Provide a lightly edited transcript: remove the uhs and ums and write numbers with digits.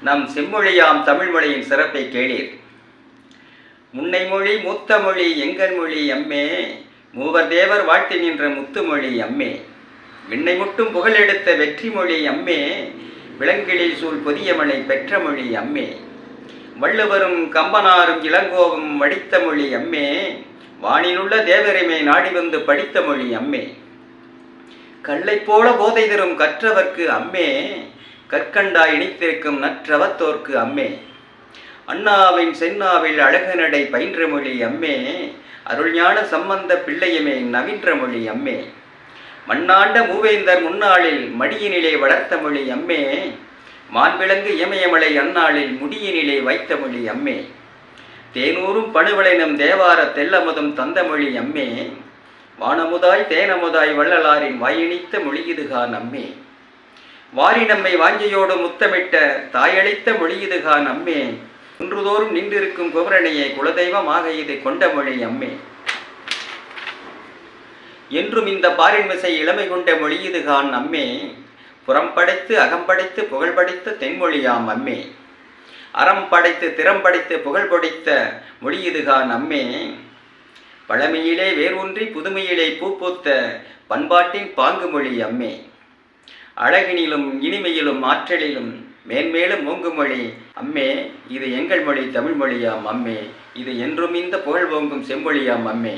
நம் செம்மொழியாம் தமிழ்மொழியின் சிறப்பை கேளீர். முன்னை மொழி மூத்த மொழி எங்கன் மொழி அம்மே, மூவர் தேவர் வாழ்த்தி நின்ற முத்துமொழி அம்மே, விண்ணை முட்டும் புகழெடுத்த வெற்றி மொழி அம்மே, விலங்கிலில் சூழ் பொதியமலை பெற்ற மொழி அம்மே, வள்ளுவரும் கம்பனாரும் இளங்கோவும் வடித்த மொழி அம்மே, வானிலுள்ள தேவரைமே நாடி வந்து படித்த மொழி அம்மே, கல்லை போல போதை தரும் கற்றவர்க்கு அம்மே, கற்கண்டாய் இணைத்திருக்கும் நற்றவத்தோர்க்கு அம்மே, அண்ணாவின் சென்னாவில் அழகு நடை பயின்ற மொழி அம்மே, அருள்ஞான சம்பந்த பிள்ளையுமே நவின்ற மொழி அம்மே, மண்ணாண்ட மூவேந்தர் முன்னாளில் மடியினிலே வளர்த்த மொழி அம்மே, மான்விலங்கு இமயமலை அந்நாளில் முடியினிலே வைத்த மொழி அம்மே, தேனூரும் பணுவளைனும் தேவார தெல்லமுதும் தந்த மொழி அம்மே, வானமுதாய் தேனமுதாய் வள்ளலாரின் வாயினித்த மொழியுதுகான் அம்மே, வாரி நம்மை வாஞ்சையோடு முத்தமிட்ட தாயளித்த மொழியுதுகான் அம்மே, குன்றுதோறும் நின்றிருக்கும் குமரனையே குலதெய்வமாக இது கொண்ட மொழி அம்மே, என்றும் இந்த பாரின் மிசை இளமை கொண்ட மொழியுதுகான் அம்மே, புறம் படைத்து அகம்படைத்து புகழ் படைத்த தென்மொழியாம் அம்மே, அறம் படைத்து திறம் படைத்து புகழ் படைத்த மொழியுதுகான் அம்மே, பழமையிலே வேரூன்றி புதுமையிலே பூப்பூத்த பண்பாட்டின் பாங்கு மொழி அம்மே, அழகினிலும் இனிமையிலும் ஆற்றலிலும் மேன்மேலும் ஓங்குமொழி அம்மே, இது எங்கள் மொழி தமிழ்மொழியாம் அம்மே, இது என்றும் இந்த புகழ் ஓங்கும் செம்மொழியாம் அம்மே.